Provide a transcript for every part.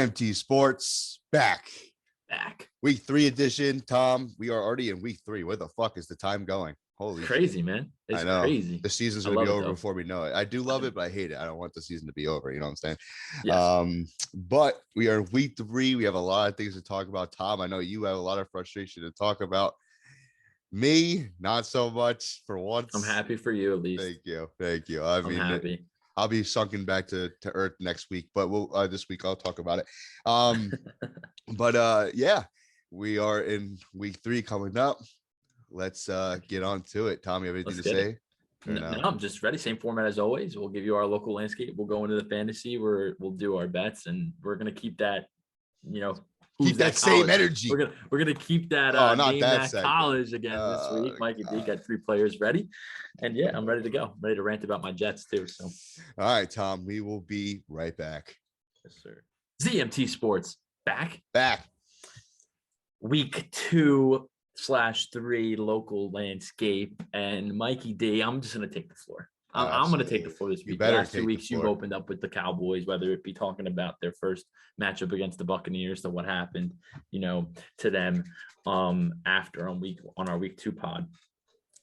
ZMT Sports back. Week 3 edition. Tom, we are already in week 3. Where the fuck is the time going? Holy crazy, shit. Man. It's I know. Crazy. The season's going to be over before we know it. I do love it, but I hate it. I don't want the season to be over. You know what I'm saying? Yes. But we are in week 3. We have a lot of things to talk about. Tom, I know you have a lot of frustration to talk about. Me, not so much for once. I'm happy for you, at least. Thank you. I'm happy. I'll be sunken back to earth next week, but we'll this week I'll talk about it. Yeah, we are in week 3 coming up. Let's get on to it. Tom, you have anything to say? No, I'm just ready. Same format as always. We'll give you our local landscape. We'll go into the fantasy where we'll do our bets, and we're gonna keep that, keep that same energy. We're gonna keep that name that college again this week. Mikey D got 3 players ready, and yeah, I'm ready to go. I'm ready to rant about my Jets too. So, all right, Tom, we will be right back. Yes, sir. ZMT Sports back. Week 2/3 local landscape, and Mikey D. I'm just gonna take the floor. I'm going to take the floor this week. The last 2 weeks you've opened up with the Cowboys, whether it be talking about their first matchup against the Buccaneers, to what happened, to them after on our week 2 pod.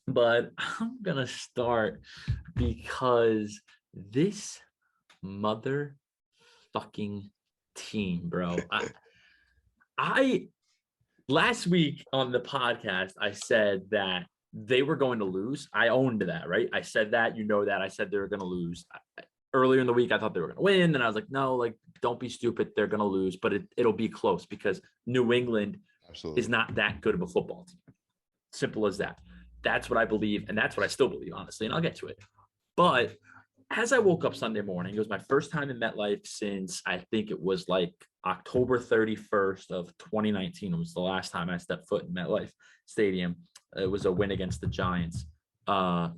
But I'm going to start because this motherfucking team, bro. I last week on the podcast, I said that they were going to lose. I owned that, right? I said that, that I said they were going to lose. Earlier in the week, I thought they were going to win. And I was like, no, don't be stupid. They're going to lose, but it'll be close because New England is not that good of a football team. Simple as that. That's what I believe. And that's what I still believe, honestly. And I'll get to it. But as I woke up Sunday morning, it was my first time in MetLife since I think it was October 31st of 2019. It was the last time I stepped foot in MetLife Stadium. It was a win against the Giants. And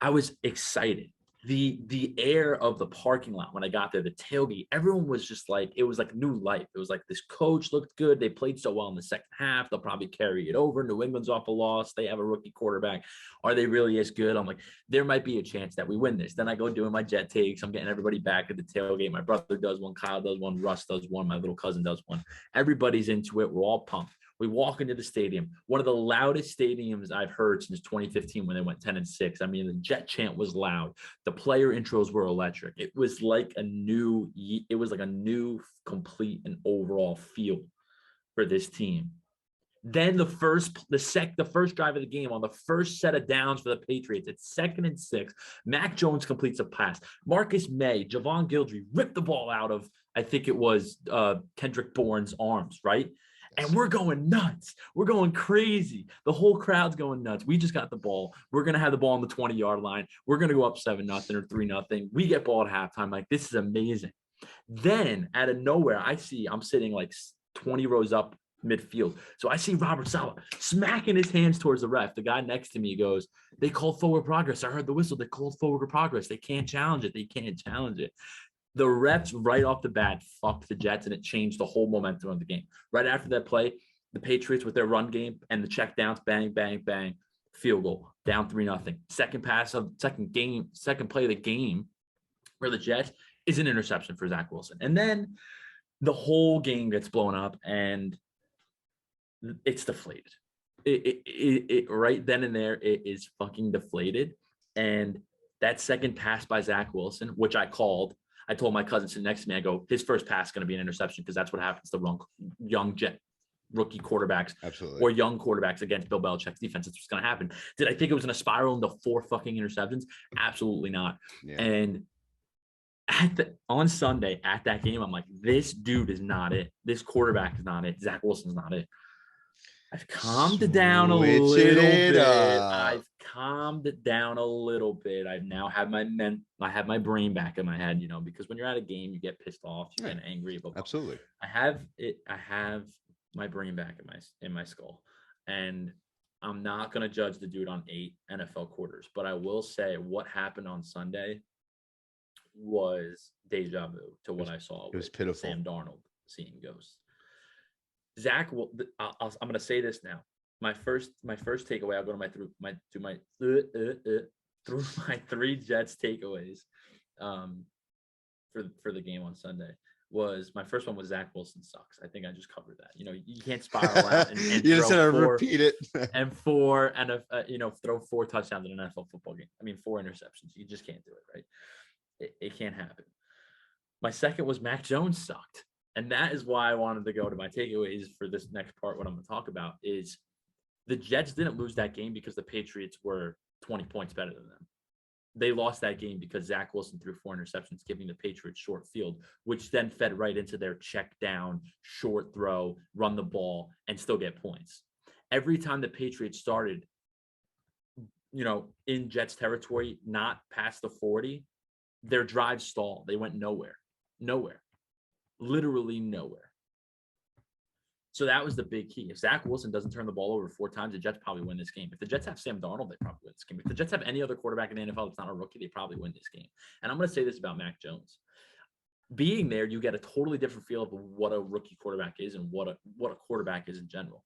I was excited. The air of the parking lot when I got there, the tailgate, everyone was just it was like new life. It was like this coach looked good. They played so well in the second half. They'll probably carry it over. New England's off a loss. They have a rookie quarterback. Are they really as good? I'm like, there might be a chance that we win this. Then I go doing my jet takes. I'm getting everybody back at the tailgate. My brother does one. Kyle does one. Russ does one. My little cousin does one. Everybody's into it. We're all pumped. We walk into the stadium, one of the loudest stadiums I've heard since 2015 when they went 10-6. I mean, the Jet chant was loud. The player intros were electric. It was like a new, complete and overall feel for this team. Then the first drive of the game on the first set of downs for the Patriots, it's 2nd and 6. Mac Jones completes a pass. Marcus May, Javon Guillory ripped the ball out of, I think it was Kendrick Bourne's arms, right? And we're going nuts. We're going crazy. The whole crowd's going nuts. We just got the ball. We're going to have the ball on the 20-yard line. We're going to go up 7-0 or 3-0. We get ball at halftime. This is amazing. Then out of nowhere, I'm sitting 20 rows up midfield. So I see Robert Saleh smacking his hands towards the ref. The guy next to me goes, they called forward progress. I heard the whistle. They called forward progress. They can't challenge it. The refs right off the bat fucked the Jets, and it changed the whole momentum of the game. Right after that play, the Patriots with their run game and the check downs, bang, bang, bang, field goal, down 3-0. Second play of the game for the Jets is an interception for Zach Wilson. And then the whole game gets blown up, and it's deflated. It right then and there, it is fucking deflated. And that second pass by Zach Wilson, which I called, I told my cousin sitting next to me, I go, his first pass is going to be an interception because that's what happens to young Jet rookie quarterbacks. Absolutely. Or young quarterbacks against Bill Belichick's defense. That's what's going to happen. Did I think it was going to spiral into 4 fucking interceptions? Absolutely not. Yeah. And on Sunday at that game, I'm like, this dude is not it. This quarterback is not it. Zach Wilson's not it. I've calmed it down a little bit. I now have I have my brain back in my head, because when you're at a game, you get pissed off, you get angry. But absolutely. I have my brain back in my skull. And I'm not going to judge the dude on 8 NFL quarters, but I will say what happened on Sunday was deja vu to what I saw. It was pitiful. Sam Darnold seeing ghosts. Zach, I'm going to say this now. My first takeaway. I'll go to my 3 Jets takeaways. for the game on Sunday was my first one was Zach Wilson sucks. I think I just covered that. You can't spiral out and You just throw had to repeat it. throw 4 touchdowns in an NFL football game. I mean, 4 interceptions. You just can't do it, right? It can't happen. My second was Mac Jones sucked. And that is why I wanted to go to my takeaways for this next part. What I'm going to talk about is the Jets didn't lose that game because the Patriots were 20 points better than them. They lost that game because Zach Wilson threw 4 interceptions, giving the Patriots short field, which then fed right into their check down, short throw, run the ball, and still get points. Every time the Patriots started, in Jets territory, not past the 40, their drive stalled. They went nowhere, literally nowhere. So that was the big key. If Zach Wilson doesn't turn the ball over 4 times, the Jets probably win this game. If the Jets have Sam Darnold, they probably win this game. If the Jets have any other quarterback in the NFL that's not a rookie, they probably win this game. And I'm going to say this about Mac Jones. Being there, you get a totally different feel of what a rookie quarterback is and what a quarterback is in general.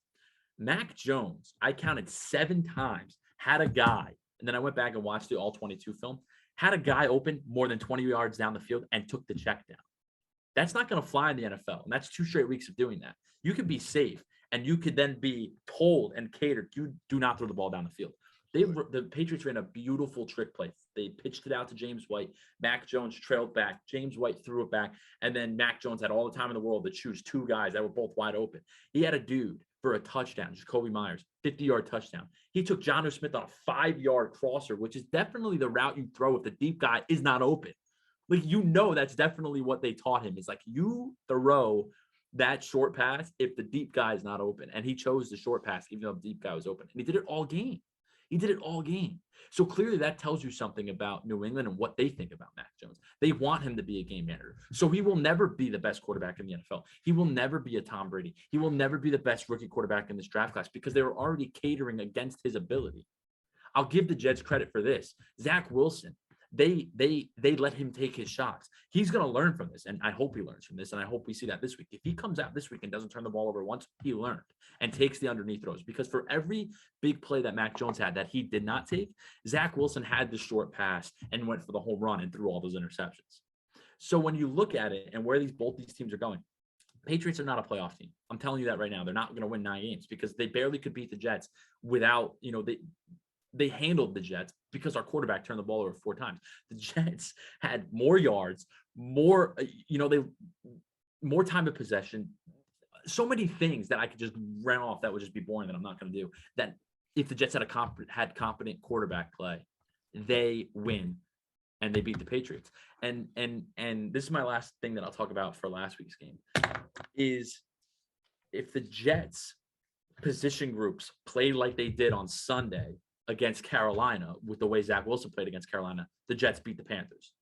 Mac Jones, I counted 7 times, had a guy, and then I went back and watched the all 22 film, had a guy open more than 20 yards down the field and took the check down. That's not going to fly in the NFL. And that's 2 straight weeks of doing that. You could be safe and you could then be told and catered, you do not throw the ball down the field. The Patriots ran a beautiful trick play. They pitched it out to James White. Mac Jones trailed back. James White threw it back. And then Mac Jones had all the time in the world to choose 2 guys that were both wide open. He had a dude for a touchdown, Jacoby Myers, 50-yard touchdown. He took Jonnu Smith on a 5-yard crosser, which is definitely the route you throw if the deep guy is not open. Like, that's definitely what they taught him. It's like you throw that short pass if the deep guy is not open. And he chose the short pass, even though the deep guy was open. And he did it all game. So clearly that tells you something about New England and what they think about Mac Jones. They want him to be a game manager. So he will never be the best quarterback in the NFL. He will never be a Tom Brady. He will never be the best rookie quarterback in this draft class because they were already catering against his ability. I'll give the Jets credit for this. Zach Wilson, they let him take his shots. He's going to learn from this, and I hope he learns from this, and I hope we see that this week. If he comes out this week and doesn't turn the ball over once, he learned and takes the underneath throws. Because for every big play that Mac Jones had that he did not take, Zach Wilson had the short pass and went for the home run and threw all those interceptions. So when you look at it and where both these teams are going, Patriots are not a playoff team. I'm telling you that right now. They're not going to win 9 games because they barely could beat the Jets without, they handled the Jets because our quarterback turned the ball over 4 times. The Jets had more yards, more time of possession, so many things that I could just run off that would just be boring that I'm not going to do. That if the Jets had competent quarterback play, they win and they beat the Patriots. And this is my last thing that I'll talk about for last week's game is if the Jets position groups played like they did on Sunday against Carolina with the way Zach Wilson played against Carolina, the Jets beat the Panthers.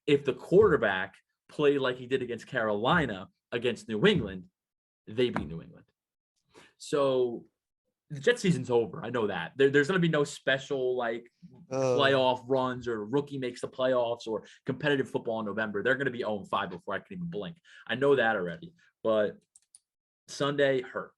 If the quarterback played like he did against Carolina against New England, they beat New England. So the Jets season's over. I know that. There's going to be no special playoff runs or rookie makes the playoffs or competitive football in November. They're going to be 0-5 before I can even blink. I know that already. But Sunday hurt.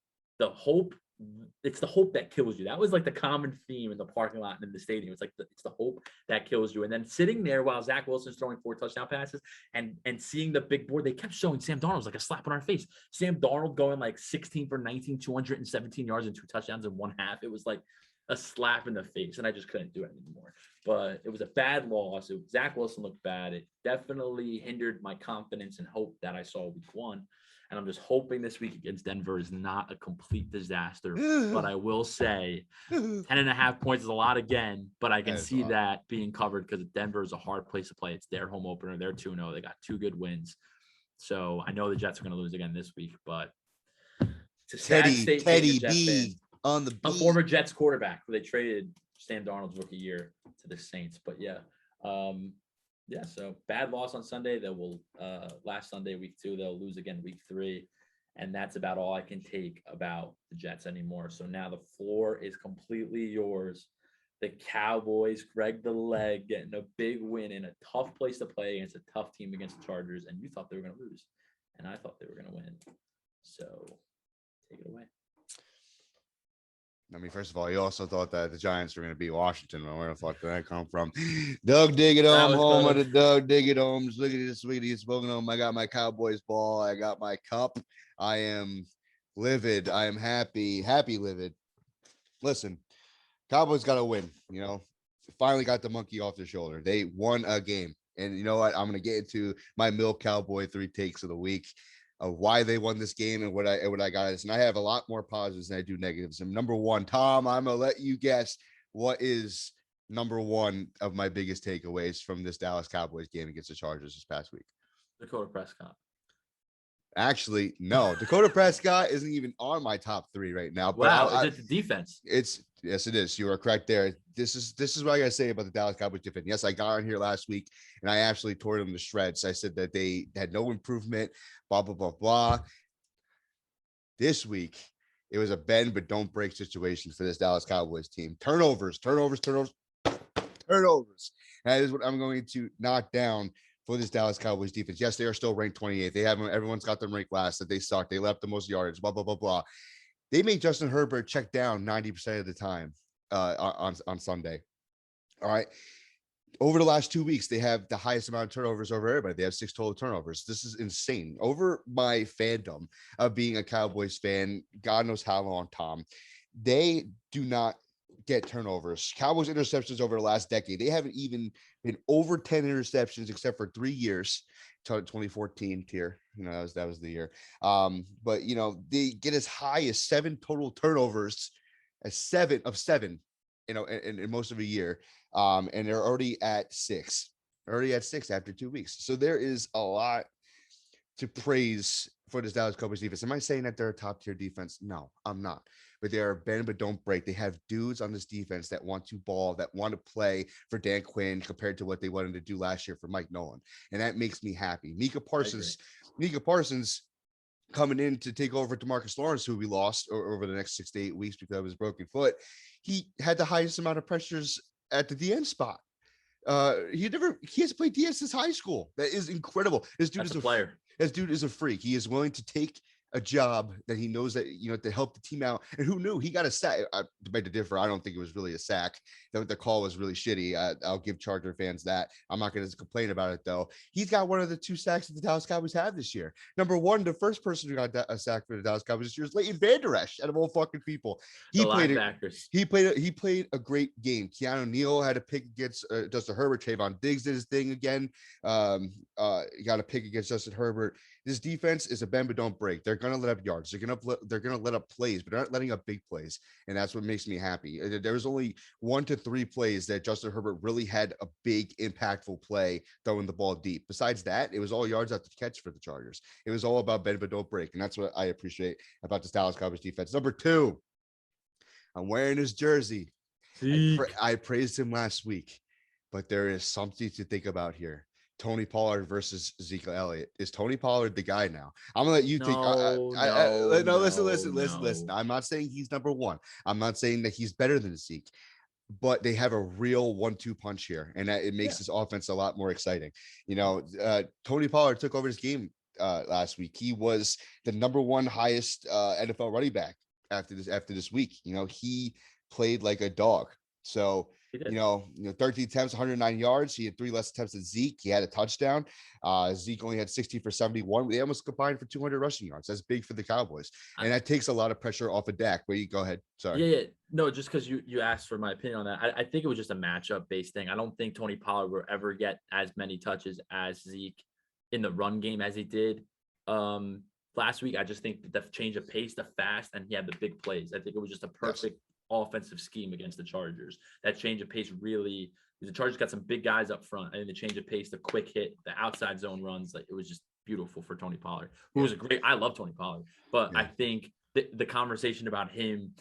It's the hope that kills you. That was like the common theme in the parking lot and in the stadium. It's like it's the hope that kills you. And then sitting there while Zach Wilson's throwing 4 touchdown passes and seeing the big board, they kept showing Sam Darnold was like a slap in our face. Sam Darnold going like 16 for 19, 217 yards and 2 touchdowns in 1 half. It was like a slap in the face, and I just couldn't do it anymore. But it was a bad loss. Zach Wilson looked bad. It definitely hindered my confidence and hope that I saw week 1. And I'm just hoping this week against Denver is not a complete disaster. But I will say 10.5 points is a lot again, but I can see that being covered because Denver is a hard place to play. It's their home opener. They're 2-0. They got 2 good wins. So I know the Jets are going to lose again this week, but it's a sad state. Teddy B on the beat. A former Jets quarterback who they traded Sam Darnold's rookie year to the Saints. But yeah. So bad loss on Sunday. They will last Sunday, week 2, they'll lose again week 3. And that's about all I can take about the Jets anymore. So now the floor is completely yours. The Cowboys, Greg the Leg, getting a big win in a tough place to play against a tough team against the Chargers. And you thought they were going to lose. And I thought they were going to win. So take it away. I mean, first of all, he also thought that the Giants were going to beat Washington. Where the fuck did that come from? Doug Diggity, home of the Doug Diggity. Look at this, sweetie. Spoken home. I got my Cowboys ball. I got my cup. I am livid. I am happy, livid. Listen, Cowboys got to win. Finally got the monkey off their shoulder. They won a game. And you know what? I'm going to get into my Milk Cowboy 3 takes of the week of why they won this game and what I got is. And I have a lot more positives than I do negatives. And number one, Tom, I'm going to let you guess what is number one of my biggest takeaways from this Dallas Cowboys game against the Chargers this past week. Dakota Prescott. Actually, no. Dakota Prescott isn't even on my top 3 right now. But wow, is it the defense? Yes, it is. You are correct there. This is what I gotta say about the Dallas Cowboys defense. Yes, I got on here last week and I actually tore them to shreds. I said that they had no improvement, blah, blah, blah, blah. This week, it was a bend but don't break situation for this Dallas Cowboys team. Turnovers. That is what I'm going to knock down for this Dallas Cowboys defense. Yes, they are still ranked 28th. They haven't. Everyone's got them ranked last. That they suck. They left the most yards. Blah blah blah blah. They made Justin Herbert check down 90% of the time on Sunday. All right. Over the last 2 weeks, they have the highest amount of turnovers over everybody. They have 6 total turnovers. This is insane. Over my fandom of being a Cowboys fan, God knows how long, Tom, they do not get turnovers. Cowboys interceptions over the last decade, they haven't even been over 10 interceptions except for 3 years. 2014 tier, that was the year. But they get as high as 7 total turnovers, as 7 of 7, in most of a year. And they're already at 6 after 2 weeks. So there is a lot to praise for this Dallas Cowboys defense. Am I saying that they're a top tier defense? No, I'm not. But they are bend but don't break. They have dudes on this defense that want to ball, that want to play for Dan Quinn compared to what they wanted to do last year for Mike Nolan. And that makes me happy. Micah Parsons coming in to take over DeMarcus Lawrence, who we lost over the next 6 to 8 weeks because of his broken foot. He had the highest amount of pressures at the DN spot. He hasn't played DN since high school. That is incredible. This dude is a player. This dude is a freak. He is willing to take a job that he knows that, to help the team out. And who knew he got a sack? I debate to differ. I don't think it was really a sack. The call was really shitty. I'll give Charger fans that. I'm not going to complain about it though. He's got one of the 2 sacks that the Dallas Cowboys have this year. Number one, the first person who got a sack for the Dallas Cowboys this year is Leighton Vander Esch, out of all fucking people. He played a great game. Keanu Neal had a pick against Justin Herbert. Trayvon Diggs did his thing again. He got a pick against Justin Herbert. This defense is a bend but don't break. They're going to let up yards. They're going to let up plays, but they're not letting up big plays. And that's what makes me happy. There was only 1 to 3 plays that Justin Herbert really had a big impactful play throwing the ball deep. Besides that, it was all yards after catch for the Chargers. It was all about bend but don't break. And that's what I appreciate about this Dallas Cowboys defense. Number 2, I'm wearing his jersey. I praised him last week, but there is something to think about here. Tony Pollard versus Zeke Elliott. Is Tony Pollard the guy now? I'm gonna let you take. Listen. I'm not saying he's number 1. I'm not saying that he's better than Zeke, but they have a real 1-2 punch here, and it makes this offense a lot more exciting. Tony Pollard took over this game last week. He was the number 1 highest NFL running back after this week. He played like a dog. So. 13 attempts, 109 yards. He had 3 less attempts than Zeke. He had a touchdown. Zeke only had 60 for 71. They almost combined for 200 rushing yards. That's big for the Cowboys. And that takes a lot of pressure off of Dak. But you go ahead. Sorry. Yeah. No, just because you asked for my opinion on that. I think it was just a matchup based thing. I don't think Tony Pollard will ever get as many touches as Zeke in the run game as he did last week. I just think that the change of pace, the fast, and he had the big plays. I think it was just a perfect offensive scheme against the Chargers. That change of pace really, the Chargers got some big guys up front, and the change of pace, the quick hit, the outside zone runs, like it was just beautiful for Tony Pollard, who was I love Tony Pollard, but I think the conversation about him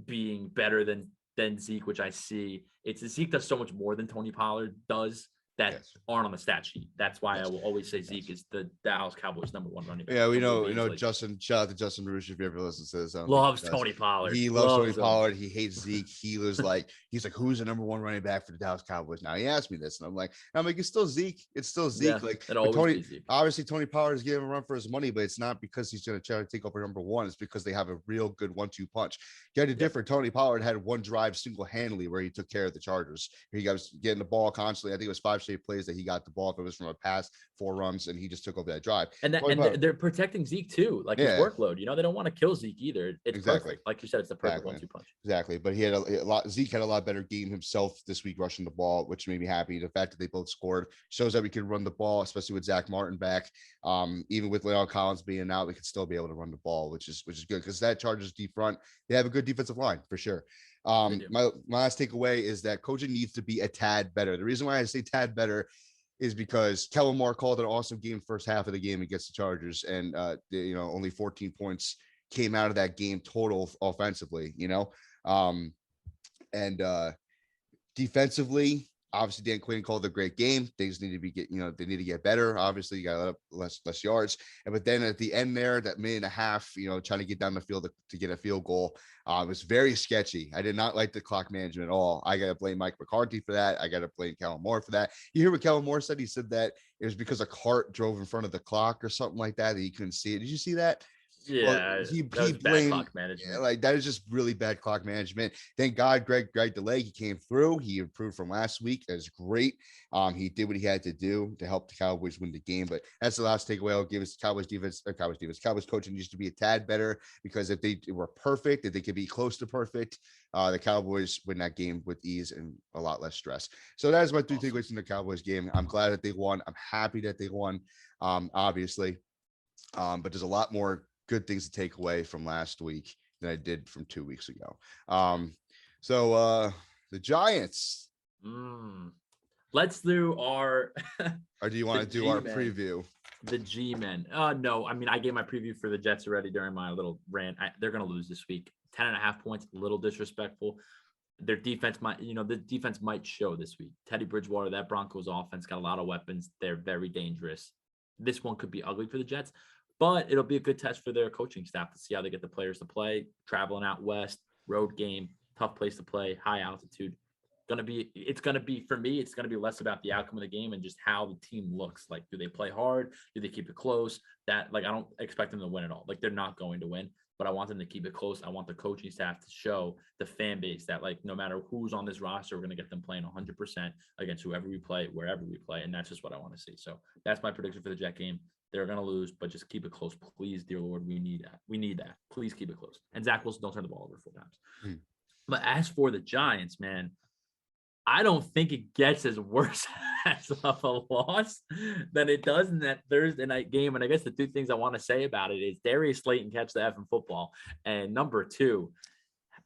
being better than Zeke, which I see, it's Zeke does so much more than Tony Pollard does that Yes. aren't on the stat sheet. That's why Yes. I will always say Zeke is the Dallas Cowboys #1 running back. Yeah, we know Easily. Justin. Shout out to Justin Roosh if you ever listen to this. I don't think Loves he does. Tony Pollard. He loves Tony him. Pollard. He hates Zeke. He's like, who's the #1 running back for the Dallas Cowboys? Now he asked me this, and I'm like, it's still Zeke. It's still Zeke. Yeah, like, it'll but always Tony, be Zeke. obviously, Tony Pollard is giving him a run for his money, but it's not because he's going to try to take over #1. It's because they have a real good 1-2 punch. Get it different. Tony Pollard had one drive single-handedly where he took care of the Chargers. He was getting the ball constantly. I think it was 5 straight plays that he got the ball. If it was from a pass, 4 runs, and he just took over that drive. And they're protecting Zeke too, like his workload. They don't want to kill Zeke either. It's perfect. Like you said, it's the perfect 1-2 punch. Exactly. But he had a lot. Zeke had a lot better game himself this week rushing the ball, which made me happy. The fact that they both scored shows that we can run the ball, especially with Zach Martin back. Even with Leon Collins being out, we could still be able to run the ball, which is good because that Chargers deep front, they have a good defensive line for sure. My last takeaway is that coaching needs to be a tad better. The reason why I say tad better is because Kellen Moore called an awesome game first half of the game against the Chargers, and only 14 points came out of that game total offensively. Defensively, obviously Dan Quinn called a great game. Things need to be they need to get better. Obviously, you got less yards, but then at the end there, that minute and a half, trying to get down the field to get a field goal, was very sketchy. I did not like the clock management at all. I got to blame Mike McCarthy for that. I got to blame Kellen Moore for that. You hear what Kellen Moore said? He said that it was because a cart drove in front of the clock or something like that he couldn't see it. Did you see that? Yeah, he blamed bad clock management. Like that is just really bad clock management. Thank God, Greg DeLay, he came through. He improved from last week. That was great. He did what he had to do to help the Cowboys win the game. But that's the last takeaway I'll give is Cowboys coaching needs to be a tad better because if they were perfect, if they could be close to perfect, the Cowboys win that game with ease and a lot less stress. So that is my 3 takeaways from the Cowboys game. I'm glad that they won. I'm happy that they won. Obviously, but there's a lot more good things to take away from last week than I did from 2 weeks ago. So the Giants. Let's do our or do you want to do our preview? The G-men. No, I gave my preview for the Jets already during my little rant. They're going to lose this week. 10.5 points, a little disrespectful. Their defense might, the defense might show this week. Teddy Bridgewater, that Broncos offense got a lot of weapons. They're very dangerous. This one could be ugly for the Jets. But it'll be a good test for their coaching staff to see how they get the players to play. Traveling out west, road game, tough place to play, high altitude. It's gonna be for me. It's gonna be less about the outcome of the game and just how the team looks. Like, do they play hard? Do they keep it close? I don't expect them to win at all. Like, they're not going to win. But I want them to keep it close. I want the coaching staff to show the fan base that, like, no matter who's on this roster, we're going to get them playing 100% against whoever we play, wherever we play. And that's just what I want to see. So that's my prediction for the Jet game. They're going to lose, but just keep it close. Please, dear Lord, we need that. We need that. Please keep it close. And Zach Wilson, don't turn the ball over 4 times. But as for the Giants, man, I don't think it gets as worse as of a loss than it does in that Thursday night game. And I guess the 2 things I want to say about it is Darius Slayton catch the effing football. And number 2,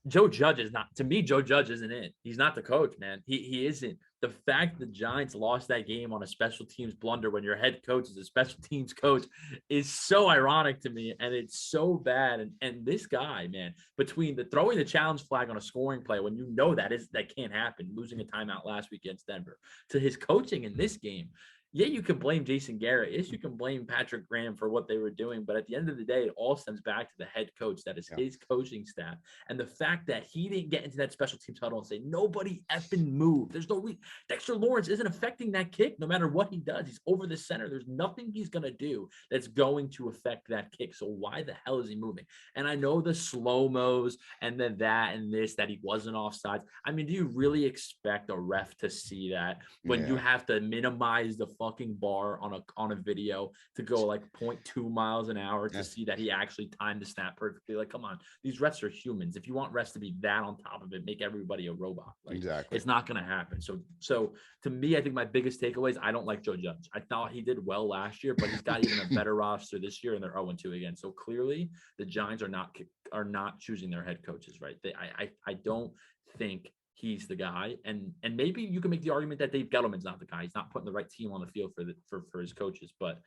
Joe Judge is not, to me, Joe Judge isn't it. He's not the coach, man. He isn't. The fact the Giants lost that game on a special teams blunder when your head coach is a special teams coach is so ironic to me. And it's so bad. And this guy, man, between the throwing the challenge flag on a scoring play, when that can't happen, losing a timeout last week against Denver, to his coaching in this game. Yeah, you can blame Jason Garrett. Yes, you can blame Patrick Graham for what they were doing. But at the end of the day, it all stems back to the head coach. That is his coaching staff. And the fact that he didn't get into that special teams huddle and say, nobody effing move. There's no Dexter Lawrence isn't affecting that kick no matter what he does. He's over the center. There's nothing he's going to do that's going to affect that kick. So why the hell is he moving? And I know the slow-mos and then that and this, that he wasn't offsides. Do you really expect a ref to see that when you have to minimize the fucking bar on a video to go like 0.2 miles an hour to see that he actually timed the snap perfectly? Like, come on, these refs are humans. If you want refs to be that on top of it, make everybody a robot. Like, exactly. It's not going to happen. So to me, I think my biggest takeaway is I don't like Joe Judge. I thought he did well last year, but he's got even a better roster this year, and they're 0-2 again. So clearly the Giants are not choosing their head coaches, right? I don't think he's the guy, and maybe you can make the argument that Dave Gettleman's not the guy. He's not putting the right team on the field for his coaches, but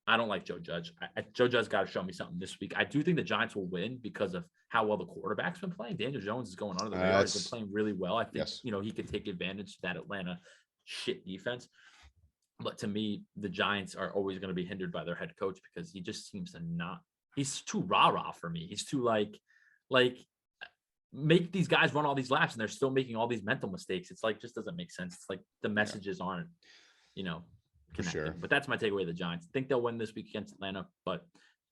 I don't like Joe Judge. Joe Judge got to show me something this week. I do think the Giants will win because of how well the quarterback's been playing. Daniel Jones is going under the radar. He's been playing really well. I think he could take advantage of that Atlanta shit defense. But to me, the Giants are always going to be hindered by their head coach because he just seems to not. He's too rah-rah for me. He's too like make these guys run all these laps and they're still making all these mental mistakes. It's like just doesn't make sense. It's like the messages aren't, connecting. Sure. But that's my takeaway. The Giants think they'll win this week against Atlanta, but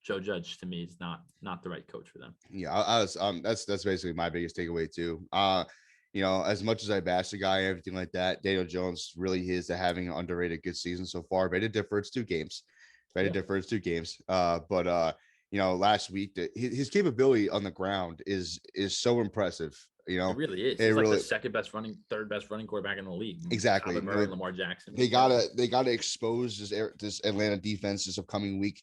Joe Judge to me is not the right coach for them. Yeah, I was that's basically my biggest takeaway too. As much as I bash the guy and everything like that, Daniel Jones really is having an underrated good season so far. But it differs 2 games. Last week his capability on the ground is so impressive. It really is. He's like the third best running quarterback in the league. Exactly. Murray, Lamar Jackson. They gotta expose this Atlanta defense this upcoming week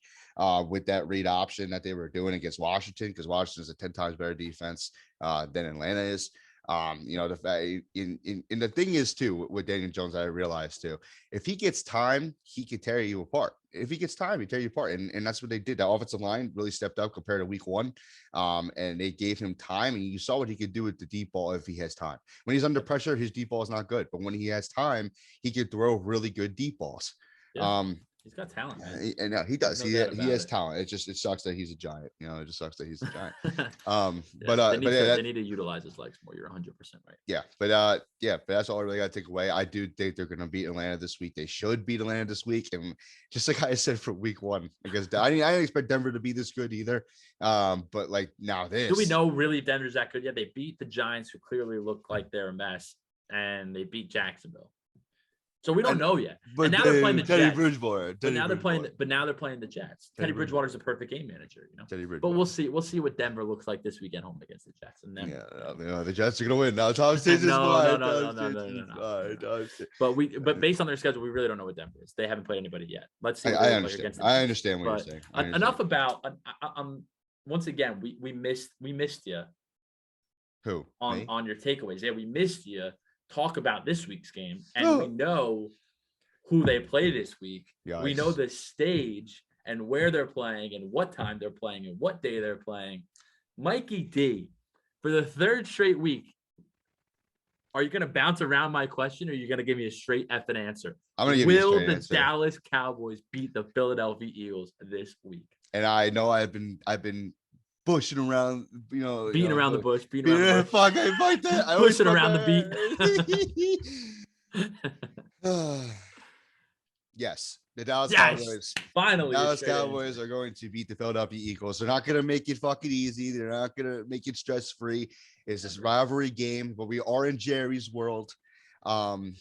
with that read option that they were doing against Washington, because Washington is a 10 times better defense than Atlanta is. The fact in the thing is too with Daniel Jones, I realized too, if he gets time, he could tear you apart. If he gets time, he tear you apart. And that's what they did. The offensive line really stepped up compared to week 1. And they gave him time, and you saw what he could do with the deep ball if he has time. When he's under pressure, his deep ball is not good. But when he has time, he could throw really good deep balls. Yeah. He's got talent, man. And he does. He has talent. It sucks that he's a giant. It just sucks that he's a giant. They need to utilize his legs more. You're 100% right. Yeah, but that's all I really got to take away. I do think they're going to beat Atlanta this week. They should beat Atlanta this week, and just like I said for week 1, because I didn't expect Denver to be this good either. But like now this, do we know really if Denver's that good? Yeah, they beat the Giants, who clearly look like they're a mess, and they beat Jacksonville. So we don't know yet. But and now they're playing the Teddy Jets. Bridgewater. But now they're playing the Jets. Teddy Bridgewater's a perfect game manager, Teddy Bridgewater. But we'll see. We'll see what Denver looks like this weekend home against the Jets. And then the Jets are gonna win. Now Tom State's no. But based on their schedule, we really don't know what Denver is. They haven't played anybody yet. Let's see. I understand. I understand what you're saying. Enough about once again, we missed you. Who? On your takeaways. Yeah, we missed you. Talk about this week's game, and we know who they play this week. Yes. We know the stage and where they're playing and what time they're playing and what day they're playing. Mikey D, for the 3rd straight week, are you going to bounce around my question, or are you going to give me a straight effing answer? I'm going to give you a straight answer. Will the Dallas Cowboys beat the Philadelphia Eagles this week? And I know I've been pushing around, beating around the bush, fuck, I fight that. Pushing around the beat. Yes, the Dallas Cowboys. Finally, Dallas Cowboys are going to beat the Philadelphia Eagles. They're not going to make it fucking easy. They're not going to make it stress-free. It's this rivalry game, but we are in Jerry's world. The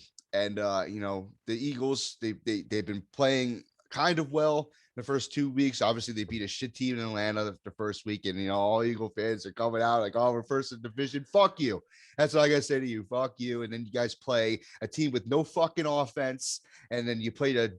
Eagles, they've been playing kind of well the first 2 weeks. Obviously, they beat a shit team in Atlanta the first week, and all Eagle fans are coming out like, "Oh, we're first in division. Fuck you." That's what I gotta say to you. Fuck you. And then you guys play a team with no fucking offense, and then you played a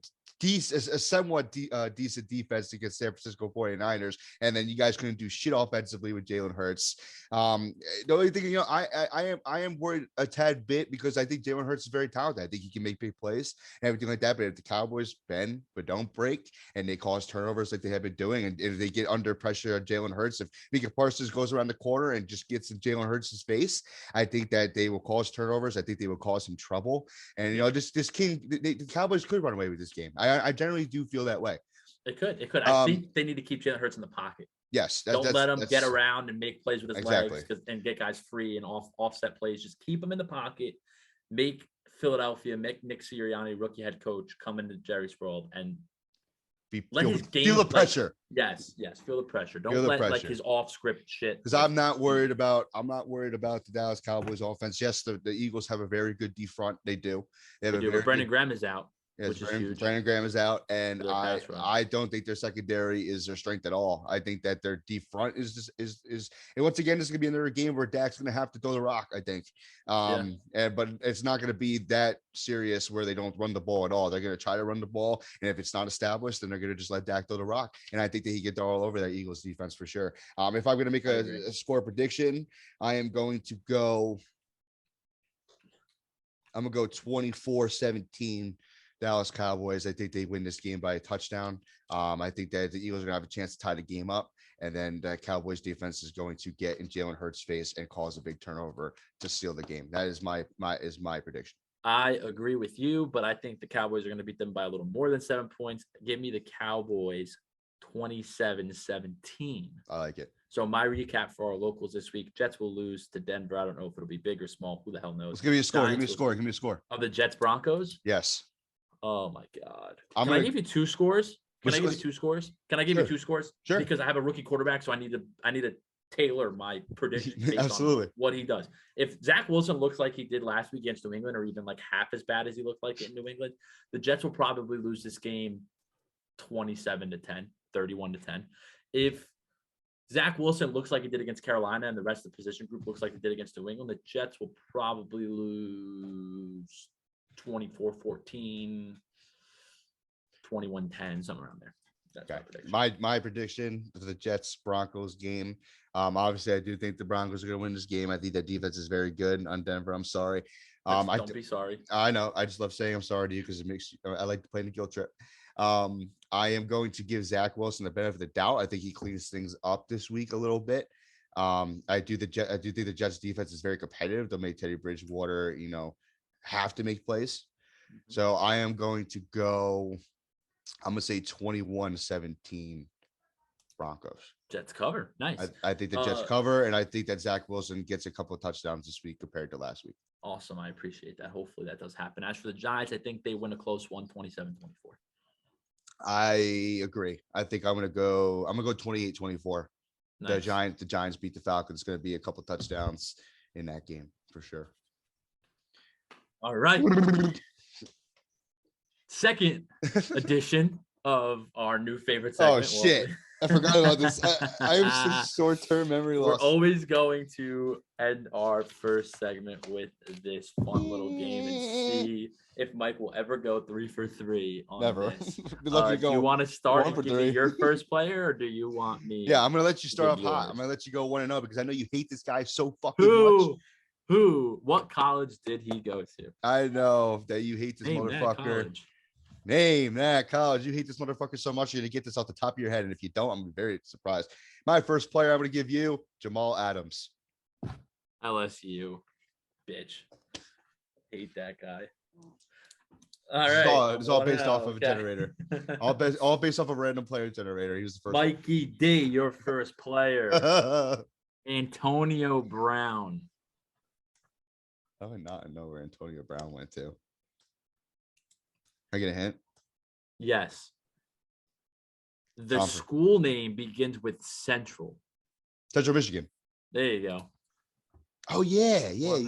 somewhat decent defense against San Francisco 49ers, and then you guys couldn't do shit offensively with Jalen Hurts. The only thing, I am worried a tad bit, because I think Jalen Hurts is very talented. I think he can make big plays and everything like that. But if the Cowboys bend but don't break, and they cause turnovers like they have been doing, and if they get under pressure on Jalen Hurts, if Micah Parsons goes around the corner and just gets in Jalen Hurts' face, I think that they will cause turnovers. I think they will cause him trouble. And the Cowboys could run away with this game. I generally do feel that way. It could. I think they need to keep Jalen Hurts in the pocket. Yes. Don't let him get around and make plays with his exactly. legs and get guys free and offset plays. Just keep him in the pocket. Make Philadelphia, make Nick Sirianni, rookie head coach, come into Jerry's world and feel the pressure. Yes. Feel the pressure. Don't let like his off script shit. Because I'm not worried about the Dallas Cowboys offense. Yes, the Eagles have a very good D front. They do. But Brandon Graham is out. Yes, Brandon Graham is out, and I don't think their secondary is their strength at all. I think that their deep front is and once again, this is gonna be another game where Dak's gonna have to throw the rock, I think. But it's not gonna be that serious where they don't run the ball at all. They're gonna try to run the ball, and if it's not established, then they're gonna just let Dak throw the rock. And I think that he can throw all over that Eagles defense for sure. If I'm gonna make a score prediction, I am going to go. I'm gonna go 24-17. Dallas Cowboys. I think they win this game by a touchdown. I think that the Eagles are going to have a chance to tie the game up, and then the Cowboys defense is going to get in Jalen Hurts' face and cause a big turnover to seal the game. That is my prediction. I agree with you, but I think the Cowboys are going to beat them by a little more than 7 points. Give me the Cowboys 27-17. I like it. So my recap for our locals this week: Jets will lose to Denver. I don't know if it'll be big or small. Who the hell knows? Let's give me a score. Giants Give me a score. Give me a score. of the Jets Broncos. Yes. Oh my God! Can I give you two scores? Can I give you two scores? Can I give Sure. you two scores? Sure. Because I have a rookie quarterback, so I need to tailor my prediction based Absolutely. on what he does. If Zach Wilson looks like he did last week against New England, or even like half as bad as he looked like in New England, the Jets will probably lose this game 27-10, 31-10. If Zach Wilson looks like he did against Carolina and the rest of the position group looks like they did against New England, the Jets will probably lose 24-14, 21-10, somewhere around there. That's my prediction for the Jets Broncos game. Obviously, I do think the Broncos are going to win this game. I think that defense is very good on Denver. I'm sorry. Don't be sorry. I know. I just love saying I'm sorry to you because it makes I like to play the guilt trip. I am going to give Zach Wilson the benefit of the doubt. I think he cleans things up this week a little bit. I do think the Jets defense is very competitive. They'll make Teddy Bridgewater, have to make plays. So I am going to go. I'm gonna say 21-17 Broncos. Jets cover. Nice. I think the Jets cover, and I think that Zach Wilson gets a couple of touchdowns this week compared to last week. Awesome. I appreciate that. Hopefully that does happen. As for the Giants, I think they win a close one, 27-24. I agree. I think I'm gonna go 28-24. Nice. The Giants beat the Falcons. It's gonna be a couple touchdowns in that game for sure. All right. Second edition of our new favorite segment. Oh shit. I forgot about this. I have some short-term memory loss. We're always going to end our first segment with this fun little game and see if Mike will ever go 3 for 3 on Never. this. Do you want to start and give me your first player, or do you want me? Yeah, I'm gonna let you start off hot. I'm gonna let you go 1-0 because I know you hate this guy so fucking much. What college did he go to? I know that you hate this motherfucker. Name that college. You hate this motherfucker so much, you're gonna get this off the top of your head. And if you don't, I'm very surprised. My first player I'm gonna give you, Jamal Adams. LSU, bitch. Hate that guy. All right. It's all based off of a generator. all based off of a random player generator. He was the first. Mikey D, your first player. Antonio Brown. I would not know where Antonio Brown went to. Can I get a hint? Yes. The school name begins with Central. Central Michigan. There you go. Oh, yeah. Well,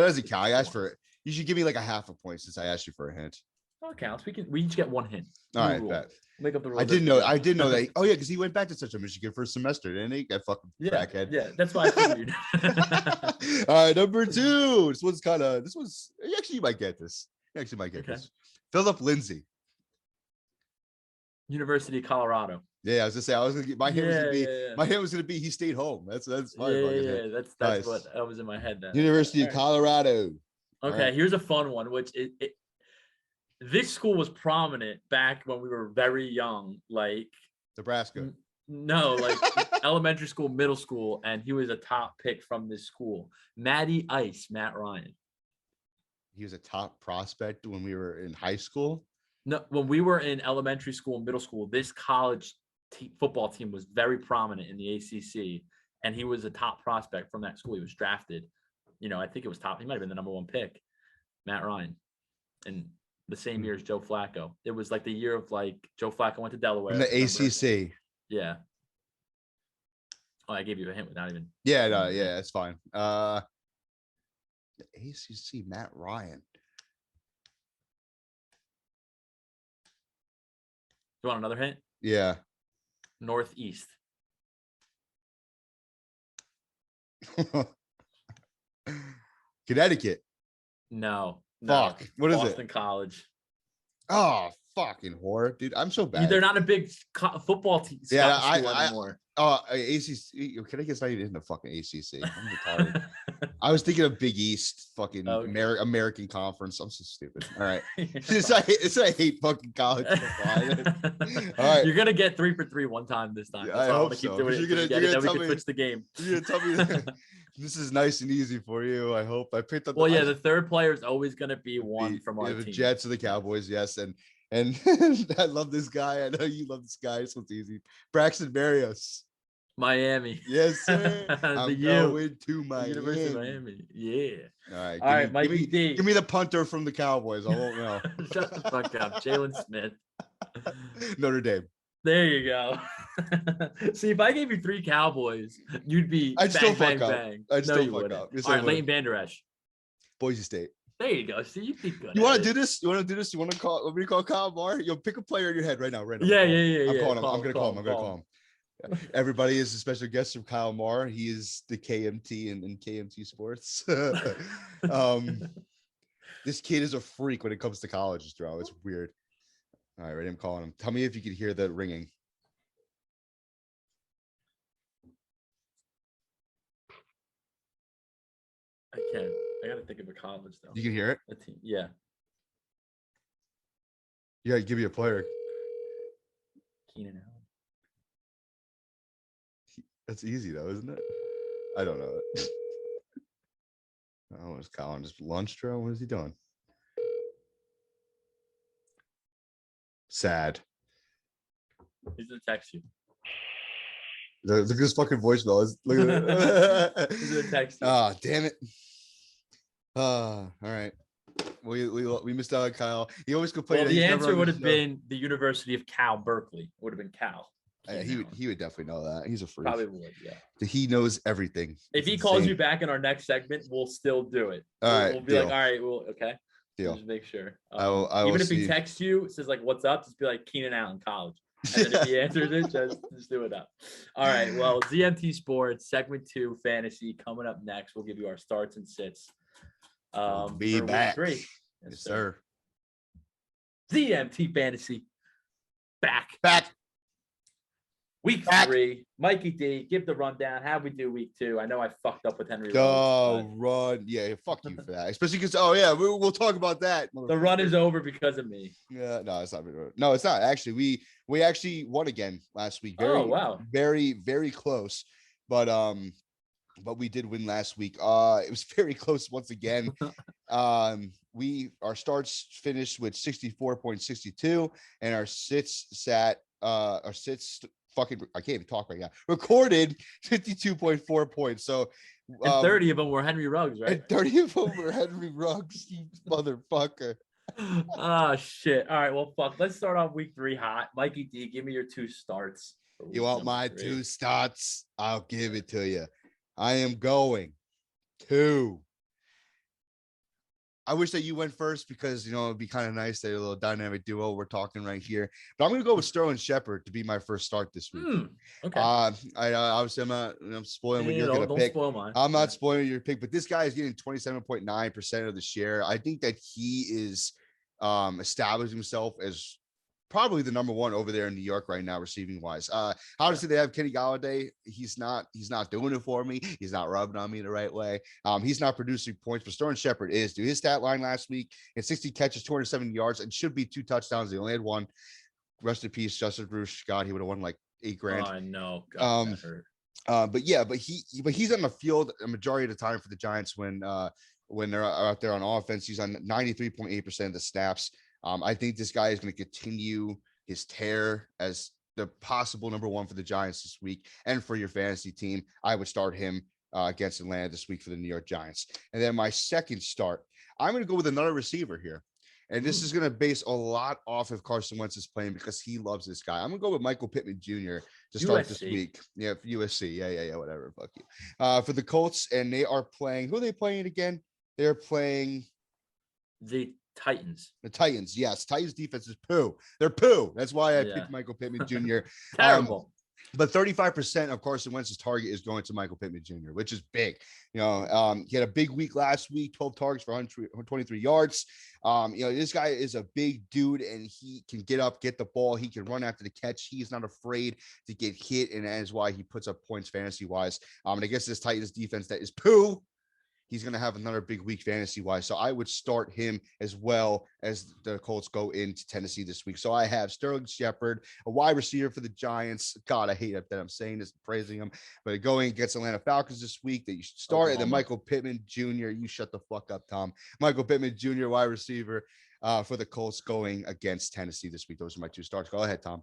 that doesn't count. I asked for it. You should give me like a half a point since I asked you for a hint. Oh, it counts. We each get one hint. All right, bet. Make up the rules. I didn't know that. Oh, yeah, because he went back to Central Michigan for a semester, didn't he? That fucking crackhead. Yeah, that's why I figured. All right, number 2. You might get this. This. Philip Lindsay. University of Colorado. Yeah, I was gonna get my hint was gonna be he stayed home. That's fine. That's nice. What I was in my head then. University of Colorado. Okay, here's a fun one, which this school was prominent back when we were very young, like Nebraska. No, like elementary school, middle school, and he was a top pick from this school. Matt Ryan. He was a top prospect when we were in high school. No, when we were in elementary school and middle school, this college football team was very prominent in the ACC, and he was a top prospect from that school. He was drafted. I think it was top. He might have been the number 1 pick, Matt Ryan, and the same year as Joe Flacco. It was like the year of like Joe Flacco went to Delaware. In the ACC. Yeah. Oh, I gave you a hint without even. Yeah, no, yeah, it's fine. The ACC, Matt Ryan. You want another hint? Yeah. Northeast. Connecticut. No. Fuck. What is it? Boston College. Oh, fucking whore, dude. I'm so bad. They're not a big football team. Yeah, school anymore. ACC. Can I guess not even in the fucking ACC? I'm retarded. I was thinking of Big East, fucking American Conference. I'm so stupid. All right, I hate fucking college football. All right, you're gonna get 3 for 3 one time this time. I hope so. Keep doing it. You're gonna tell me, switch the game. You're gonna tell me that this is nice and easy for you. I hope I picked up. Well, the third player is always gonna be one from our team. Jets or the Cowboys, yes, and I love this guy. I know you love this guy. So it's easy. Braxton Berrios. Miami. Yes, sir. I'm going to Miami. University of Miami. Yeah. All right, Mikey D. Give me the punter from the Cowboys. I won't know. Shut the fuck up. Jalen Smith. Notre Dame. There you go. See, if I gave you 3 Cowboys, you'd be I'd bang, still bang, fuck bang. up. I'd still fuck up. All right, Leighton Vander Esch. Boise State. There you go. See, you think good. You want to do this? You want to do this? You want to call? Want me to call Kyle Moore? You'll pick a player in your head right now. Right now. Yeah. I'm calling him. I'm going to call him. Everybody is a special guest from Kyle Moore. He is the KMT in KMT Sports. This kid is a freak when it comes to colleges, bro. It's weird. All right, ready? I'm calling him. Tell me if you can hear the ringing. I can't. I gotta think of a college though. You can hear it? A team. Yeah. Yeah, give me a player. Keenan Allen. That's easy though, isn't it? I don't know it. Oh, is Colin just lunch drill? What is he doing? Sad. He's gonna text you. Look at this fucking voicemail. Look at it. He's gonna text you. Oh, damn it. All right. We missed out on Kyle. He always complained. Well, the answer would have been the University of Cal Berkeley. Would have been Cal. He would definitely know that. He's a freak. Probably would, yeah. He knows everything. If he calls you back in our next segment, we'll still do it. All right. We'll be like, all right, well, okay. Deal. Just make sure. Even if he texts you, says like, "What's up?" Just be like, "Keenan Allen, college." And then if he answers it, just do it up. All right. Well, ZMT Sports segment 2 fantasy coming up next. We'll give you our starts and sits. Be back. 3. Yes, sir. ZMT Fantasy back. Week 3, Mikey D, give the rundown. How'd we do week 2? I know I fucked up with Henry. Run. Yeah, fuck you for that. Especially because, we'll talk about that. The run is over because of me. Yeah, no, it's not. No, it's not. Actually, we actually won again last week. Wow. Very, very close. But we did win last week. It was very close once again. Our starts finished with 64.62, and our sits fucking, I can't even talk right now. Recorded 52.4 points. So and 30 of them were Henry Ruggs, right? And 30 of them were Henry Ruggs, you motherfucker. Oh shit. All right, well, fuck. Let's start off week 3 hot. Mikey D, give me your 2 starts. You want my 2 starts? I'll give it to you. I am going to. I wish that you went first because, it'd be kind of nice that a little dynamic duo we're talking right here. But I'm going to go with Sterling Shepard to be my first start this week. Okay. Obviously, I'm spoiling what you're going to pick. Spoil mine. I'm not spoiling your pick, but this guy is getting 27.9% of the share. I think that he is establishing himself as probably the number 1 over there in New York right now, receiving wise. Obviously they have Kenny Golladay. He's not doing it for me. He's not rubbing on me the right way. He's not producing points, but Sterling Shepard is. Dude, his stat line last week at 60 catches, 207 yards, and should be 2 touchdowns. They only had 1. Rest in peace, Justin Bruce. God, he would have won like $8,000. Oh, I know. God, that hurt. But he's on the field a majority of the time for the Giants when they're out there on offense. He's on 93.8% of the snaps. I think this guy is going to continue his tear as the possible number 1 for the Giants this week. And for your fantasy team, I would start him against Atlanta this week for the New York Giants. And then my second start, I'm going to go with another receiver here. And this is going to base a lot off of Carson Wentz is playing because he loves this guy. I'm going to go with Michael Pittman Jr. to start this week. Yeah, for USC. Yeah, whatever. Fuck you. For the Colts, and they are playing. Who are they playing again? They're playing the Titans. The Titans, yes. Titans defense is poo. They're poo. That's why I picked Michael Pittman Jr. Terrible. But 35% of Carson Wentz's target is going to Michael Pittman Jr., which is big. He had a big week last week, 12 targets for 123 yards. This guy is a big dude, and he can get up, get the ball. He can run after the catch. He's not afraid to get hit, and that is why he puts up points fantasy-wise. And I guess this Titans defense that is poo. He's going to have another big week fantasy-wise. So I would start him as well as the Colts go into Tennessee this week. So I have Sterling Shepard, a wide receiver for the Giants. God, I hate that I'm saying this, praising him. But going against Atlanta Falcons this week that you should start. And then Michael Pittman Jr., you shut the fuck up, Tom. Michael Pittman Jr., wide receiver for the Colts going against Tennessee this week. Those are my two starts. Go ahead, Tom.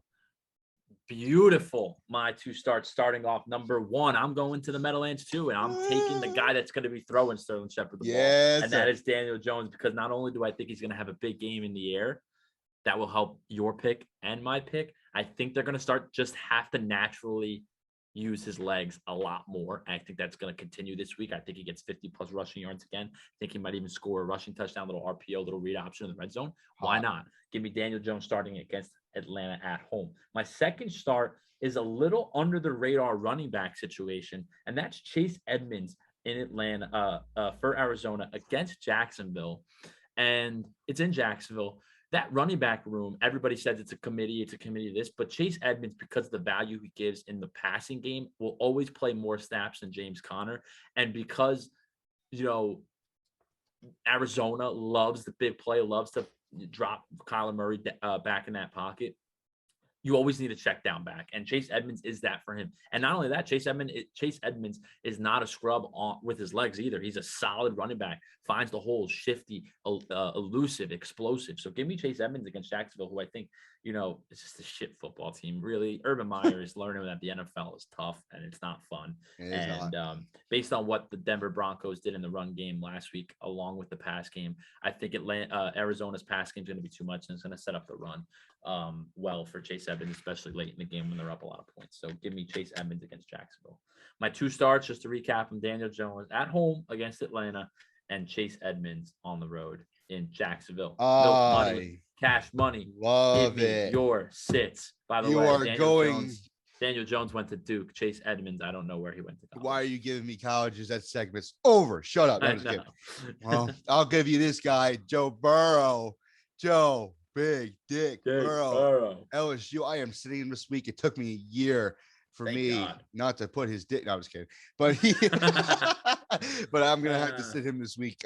Beautiful. My two starts starting off number one. I'm going to the Meadowlands too, and I'm taking the guy that's going to be throwing Sterling Shepard the ball, and that is Daniel Jones, because not only do I think he's going to have a big game in the air that will help your pick and my pick, I think they're going to have to naturally use his legs a lot more. I think that's going to continue this week. I think he gets 50 plus rushing yards again. I think he might even score a rushing touchdown, little RPO, little read option in the red zone. Why not? Give me Daniel Jones starting against Atlanta at home. My second start is a little under the radar running back situation, and that's Chase Edmonds in Atlanta for Arizona against Jacksonville. And it's in Jacksonville. That running back room, everybody says it's a committee of this, but Chase Edmonds, because of the value he gives in the passing game, will always play more snaps than James Conner. And because, Arizona loves the big play, loves to drop Kyler Murray back in that pocket, you always need a check down back, and Chase Edmonds is that for him. And not only that, Chase Edmonds is not a scrub with his legs either. He's a solid running back, finds the holes, shifty, elusive, explosive. So give me Chase Edmonds against Jacksonville, who I think, it's just a shit football team. Really, Urban Meyer is learning that the NFL is tough and it's not fun. Based on what the Denver Broncos did in the run game last week, along with the pass game, I think Arizona's pass game is going to be too much, and it's going to set up the run well for Chase Edmonds, especially late in the game when they're up a lot of points. So give me Chase Edmonds against Jacksonville. My two starts, just to recap them: Daniel Jones at home against Atlanta, and Chase Edmonds on the road in Jacksonville. Milk money, cash money. Love give me it. Your sits. By the you way, are Daniel Jones went to Duke. Chase Edmonds, I don't know where he went to college. Why are you giving me colleges? That segment's over. Shut up. No, well, I'll give you this guy, Joe Burrow. Joe, big dick Burrow. LSU. I am sitting this week. It took me a year for not to put his dick. No, I was kidding. But but I'm gonna have to sit him this week.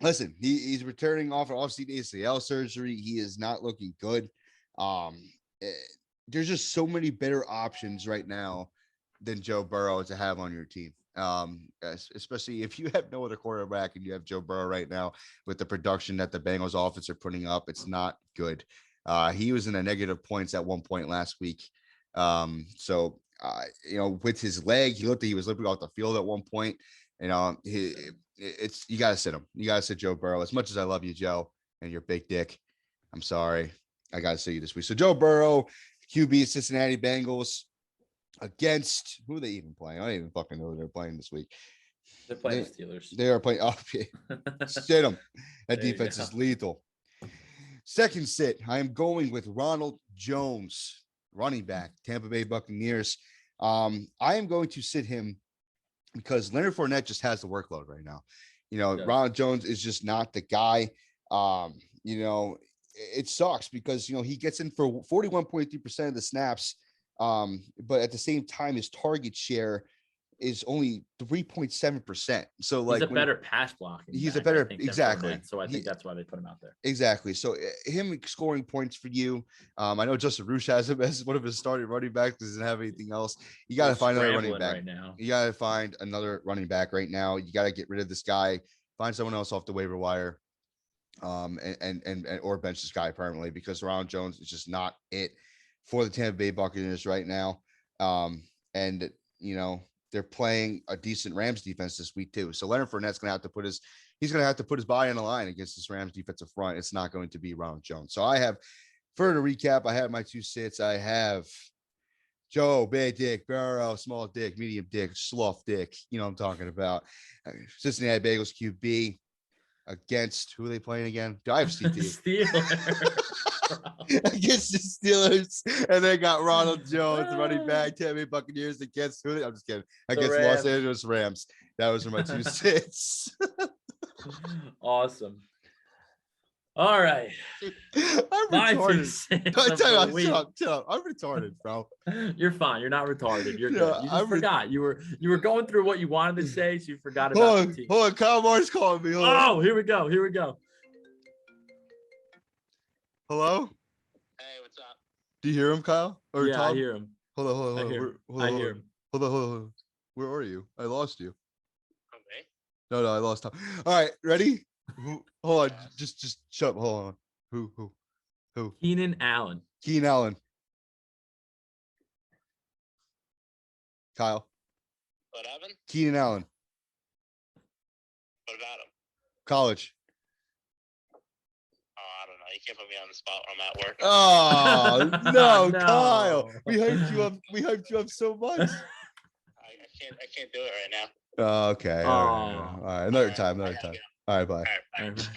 Listen, he's returning off an off-season ACL surgery. He is not looking good. There's just so many better options right now than Joe Burrow to have on your team. Especially if you have no other quarterback and you have Joe Burrow right now with the production that the Bengals offense are putting up, it's not good. He was in a negative points at one point last week. So with his leg, he looked like he was limping off the field at one point. You got to sit him. You got to sit Joe Burrow. As much as I love you, Joe, and your big dick, I'm sorry. I got to sit you this week. So Joe Burrow, QB, Cincinnati Bengals against who are they even playing? I don't even fucking know who they're playing this week. They're playing the Steelers. They are playing. Oh, okay. Sit them. That defense is lethal. Second sit, I am going with Ronald Jones, running back, Tampa Bay Buccaneers. I am going to sit him because Leonard Fournette just has the workload right now. Ronald Jones is just not the guy. It sucks because, he gets in for 41.3% of the snaps. But at the same time, his target share is only 3.7%. So he's a better pass blocking. He's a better, exactly. So I think that's why they put him out there. Exactly. So him scoring points for you. I know Justin Roosh has him as one of his starting running backs. Doesn't have anything else. You got to find another running back right now. You got to find another running back right now. You got to get rid of this guy, find someone else off the waiver wire. Or bench this guy permanently, because Ronald Jones is just not it for the Tampa Bay Buccaneers right now. They're playing a decent Rams defense this week too. So Leonard Fournette's going to have to put his body on the line against this Rams defensive front. It's not going to be Ronald Jones. So I have, further recap, I have my two sits. I have Joe, big dick, Burrow, small dick, medium dick, sloth dick. You know what I'm talking about. Cincinnati Bengals QB against, who are they playing again? Do I have CT? Steelers. against the Steelers, and then got Ronald Jones, running back, Tampa Bay Buccaneers against who? I'm just kidding. Against Los Angeles Rams. That was my 2 cents. Awesome. All right. I'm retarded. Chill out. I'm retarded, bro. You're fine. You're not retarded. You're good. You just forgot. You were going through what you wanted to say, so you forgot about the team. Hold on. Cowboys calling me. Oh, here we go. Hello? Hey, what's up? Do you hear him, Kyle? Or yeah, Tom? I hear him. Hold on. I hear him. Hold on. Where are you? I lost you. Okay. No, I lost Tom. All right, ready? Hold on. Just shut up. Hold on. Who? Keenan Allen. Kyle. What happened? Keenan Allen. What about him? College. Oh, I don't know. You can't put me on the spot when I'm at work. Oh no, Kyle. We hyped you up so much. I can't do it right now. Oh, okay. All right. Another time. All right, bye. All right,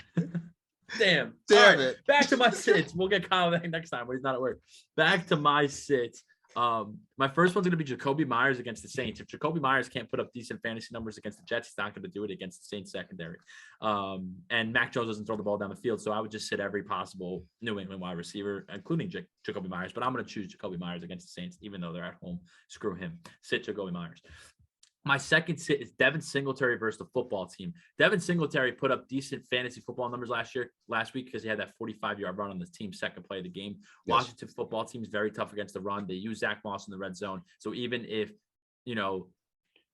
Damn it. Back to my sits. We'll get Kyle back next time when he's not at work. Back to my sits. My first one's going to be Jacoby Myers against the Saints. If Jacoby Myers can't put up decent fantasy numbers against the Jets, he's not going to do it against the Saints secondary. And Mac Jones doesn't throw the ball down the field, so I would just sit every possible New England wide receiver, including Jacoby Myers. But I'm going to choose Jacoby Myers against the Saints, even though they're at home. Screw him. Sit Jacoby Myers. My second sit is Devin Singletary versus the football team. Devin Singletary put up decent fantasy football numbers last week because he had that 45-yard run on the team's second play of the game. Yes. Washington football team is very tough against the run. They use Zach Moss in the red zone. So even if,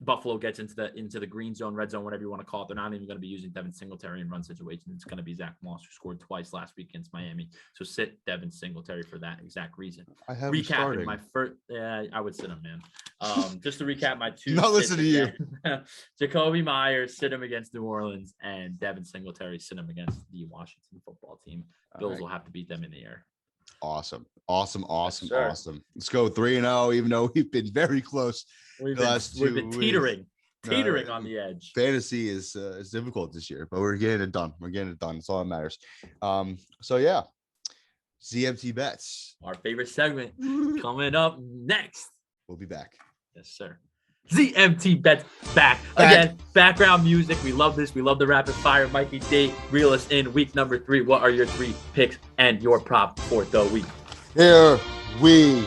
Buffalo gets into the green zone, red zone, whatever you want to call it, they're not even going to be using Devin Singletary in run situations. It's going to be Zach Moss, who scored twice last week against Miami. So sit Devin Singletary for that exact reason. I have recapping my first. I would sit him, man. Just to recap my two. Not listen to you. Jacoby Myers, sit him against New Orleans, and Devin Singletary, sit him against the Washington football team. Bills will have to beat them in the air. Awesome. Yes, Let's go 3-0, even though we've been very close. We've been teetering on the edge. Fantasy is difficult this year, but we're getting it done. That's all that matters. So yeah, ZMT Bets, our favorite segment, coming up next. We'll be back. Yes, sir. ZMT Bets back again. Background music. We love this. We love the rapid fire. Mikey D, reel us in week number 3. What are your 3 picks and your prop for the week? Here we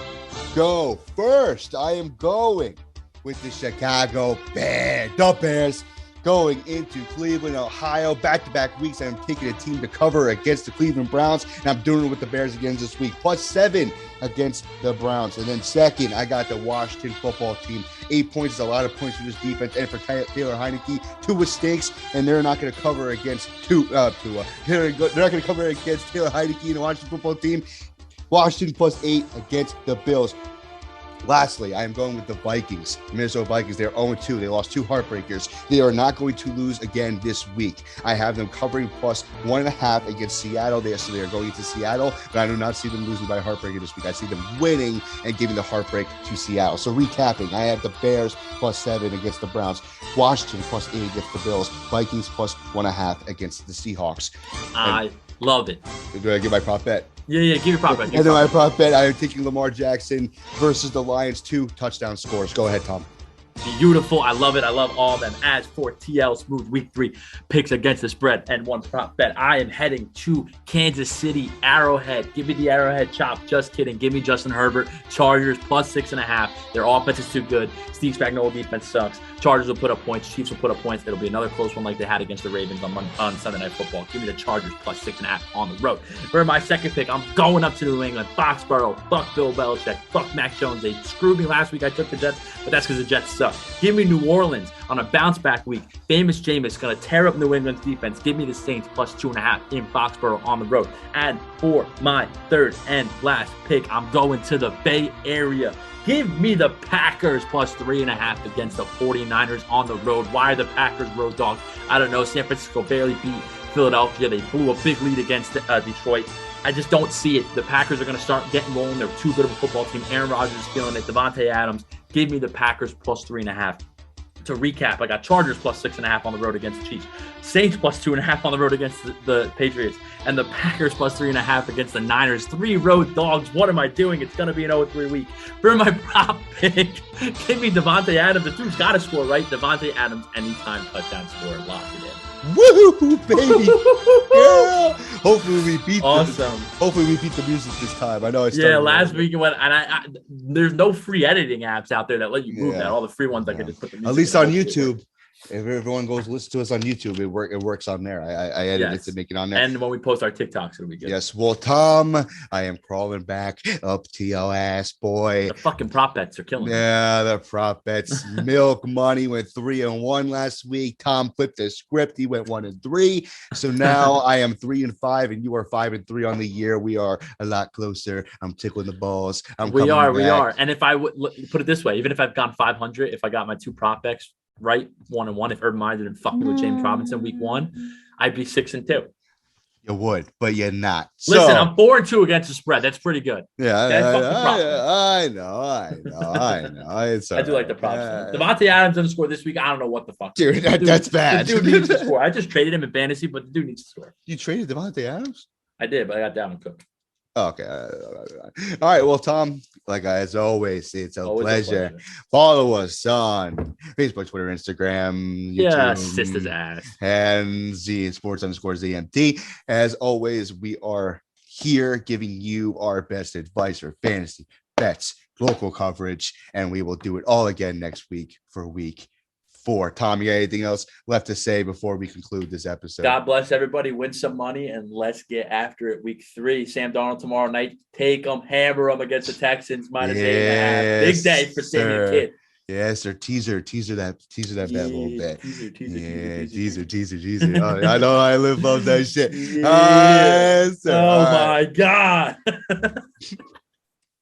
go. First, I am going with the Chicago Bears. The Bears going into Cleveland, Ohio. Back-to-back weeks, I'm taking a team to cover against the Cleveland Browns, and I'm doing it with the Bears again this week. +7 against the Browns. And then second, I got the Washington football team. 8 points is a lot of points for this defense and for Taylor Heineke. Tua stinks, and they're not going to cover against Tua. They're not going to cover against Taylor Heineke and the Washington football team. Washington +8 against the Bills. Lastly, I am going with the Vikings. The Minnesota Vikings, they're 0-2. They lost 2 heartbreakers. They are not going to lose again this week. I have them covering +1.5 against Seattle. They are going into Seattle, but I do not see them losing by a heartbreaker this week. I see them winning and giving the heartbreak to Seattle. So recapping, I have the Bears +7 against the Browns. Washington +8 against the Bills. Vikings +1.5 against the Seahawks. I love it. Do I give my prop bet? Yeah, give your prop bet. And then my prop bet, I am taking Lamar Jackson versus the Lions, 2 touchdown scores. Go ahead, Tom. Beautiful. I love it. I love all of them. As for TL Smooth Week 3 picks against the spread and 1 prop bet, I am heading to Kansas City Arrowhead. Give me the Arrowhead chop. Just kidding. Give me Justin Herbert. Chargers +6.5. Their offense is too good. Steve Spagnuolo defense sucks. Chargers will put up points. Chiefs will put up points. It'll be another close one like they had against the Ravens on Sunday Night Football. Give me the Chargers +6.5 on the road. For my second pick, I'm going up to New England. Foxborough. Fuck Bill Belichick. Fuck Mac Jones. They screwed me last week. I took the Jets, but that's because the Jets suck. Give me New Orleans on a bounce back week. Famous Jameis going to tear up New England's defense. Give me the Saints +2.5 in Foxborough on the road. And for my third and last pick, I'm going to the Bay Area. Give me the Packers +3.5 against the 49ers on the road. Why are the Packers road dogs? I don't know. San Francisco barely beat Philadelphia. They blew a big lead against Detroit. I just don't see it. The Packers are going to start getting rolling. They're too good of a football team. Aaron Rodgers is feeling it. Devontae Adams. Give me the Packers +3.5 To recap, I got Chargers plus 6.5 on the road against the Chiefs, Saints plus 2.5 on the road against the Patriots, and the Packers plus 3.5 against the Niners. 3 road dogs. What am I doing? It's going to be an 0-3 week. For my prop pick, give me Devontae Adams. The dude's got to score, right? Devontae Adams, anytime touchdown score. Lock it in. Woo, baby! Yeah. Hopefully we beat. Awesome. Hopefully we beat the music this time. I know it's last week it went, and I there's no free editing apps out there that let you move that. All the free ones I could just put the music. At least on YouTube. If everyone goes listen to us on YouTube, it works on there. I edit it to make it on there. And when we post our TikToks, it'll be good. Yes. Well, Tom, I am crawling back up to your ass, boy. The fucking prop bets are killing me. Yeah, the prop bets. Milk Money went 3-1 last week. Tom flipped the script. He went 1-3. So now I am 3-5, and you are 5-3 on the year. We are a lot closer. I'm tickling the balls. We are. And if I would put it this way, even if I've gone 500, if I got my 2 prop bets right 1-1, if Urban Meyer didn't fuck me with James Robinson week 1, I'd be 6-2. You would, but you're not. Listen, I'm 4-2 against the spread. That's pretty good. Yeah, I know. It's I do like the props. Devontae Adams doesn't score this week. I don't know what the fuck. Dude, that's bad. The dude needs to score. I just traded him in fantasy, but the dude needs to score. You traded Devontae Adams? I did, but I got Dalvin Cook. Okay. All right. Well, Tom, like as always, it's a pleasure. Follow us on Facebook, Twitter, Instagram, YouTube, yeah, sister's ass, and sports_ZMT. As always, we are here giving you our best advice for fantasy bets, local coverage, and we will do it all again next week for week 4. Tom, you got anything else left to say before we conclude this episode? God bless everybody. Win some money and let's get after it. Week 3, Sam Darnold tomorrow night. Take them, hammer them against the Texans -8.5. Big day for Sammy Kid. Yes, sir. Teaser that bet a little bit. Teaser. Oh, I know I love that shit. My God.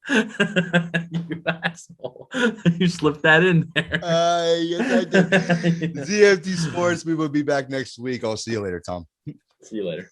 You asshole. You slipped that in there. Yes, I did. ZMT Sports. We will be back next week. I'll see you later, Tom. See you later.